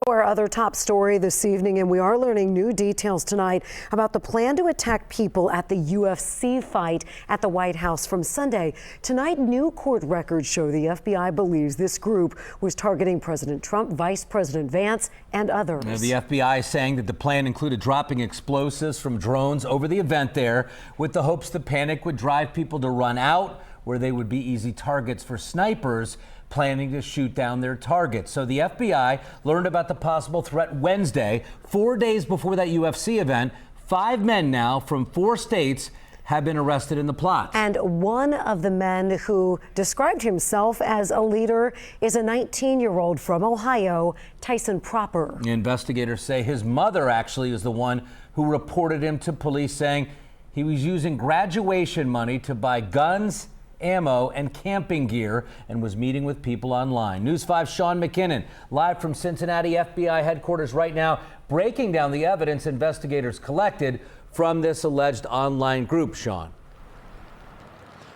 Our other top story this evening, and we are learning new details tonight about the plan to attack people at the UFC fight at the White House from Sunday. Tonight, new court records show the FBI believes this group was targeting President Trump, Vice President Vance, and others. Now, the FBI saying that the plan included dropping explosives from drones over the event there with the hopes the panic would drive people to run out where they would be easy targets for snipers planning to shoot down their targets. So the FBI learned about the possible threat Wednesday, 4 days before that UFC event. 5 men now from 4 states have been arrested in the plot. And one of the men who described himself as a leader is a 19-year-old from Ohio, Tyson Proper. Investigators say his mother actually is the one who reported him to police, saying he was using graduation money to buy guns, ammo, and camping gear, and was meeting with people online. News 5's Sean McKinnon, live from Cincinnati FBI headquarters right now, breaking down the evidence investigators collected from this alleged online group. Sean.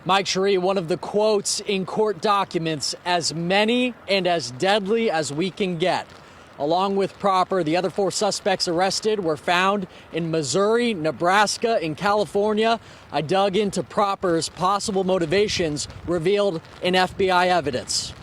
Mike Cherie, one of the quotes in court documents, as many and as deadly as we can get. Along with Proper, the other 4 suspects arrested were found in Missouri, Nebraska, and California. I dug into Proper's possible motivations revealed in FBI evidence.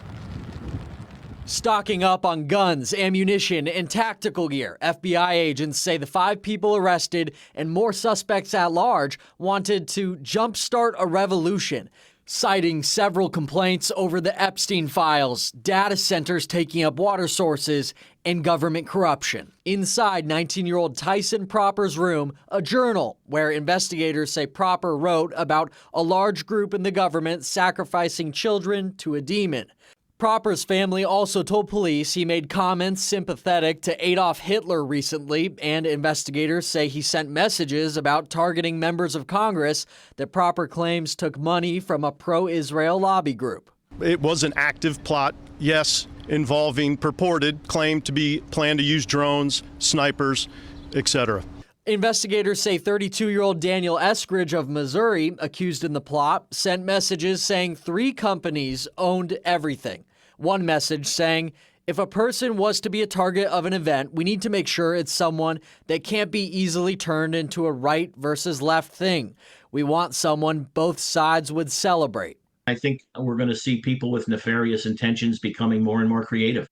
Stocking up on guns, ammunition, and tactical gear. FBI agents say the 5 people arrested and more suspects at large wanted to jumpstart a revolution, citing several complaints over the Epstein files, data centers taking up water sources, and government corruption. Inside 19-year-old Tyson Proper's room, a journal where investigators say Proper wrote about a large group in the government sacrificing children to a demon. Proper's family also told police he made comments sympathetic to Adolf Hitler recently, and investigators say he sent messages about targeting members of Congress that Proper claims took money from a pro-Israel lobby group. It was an active plot, yes, involving purported claim to be planned to use drones, snipers, etc. Investigators say 32-year-old Daniel Eskridge of Missouri, accused in the plot, sent messages saying 3 companies owned everything. One message saying, if a person was to be a target of an event, we need to make sure it's someone that can't be easily turned into a right versus left thing. We want someone both sides would celebrate. I think we're going to see people with nefarious intentions becoming more and more creative.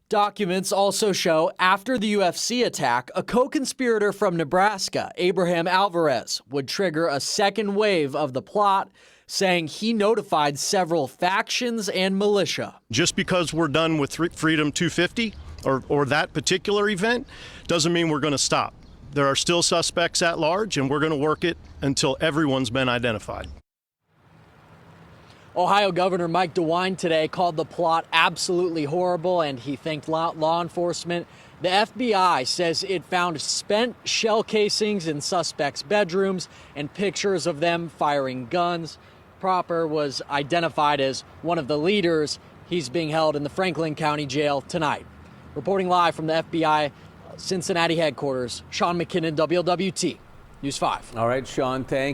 Documents also show after the UFC attack, a co-conspirator from Nebraska, Abraham Alvarez, would trigger a second wave of the plot, saying he notified several factions and militia. Just because we're done with Freedom 250 or that particular event doesn't mean we're going to stop. There are still suspects at large, and we're going to work it until everyone's been identified. Ohio Governor Mike DeWine today called the plot absolutely horrible, and he thanked law enforcement. The FBI says it found spent shell casings in suspects' bedrooms and pictures of them firing guns. Proper was identified as one of the leaders. He's being held in the Franklin County Jail tonight. Reporting live from the FBI Cincinnati headquarters, Sean McKinnon, WLWT, News 5. All right, Sean, thanks.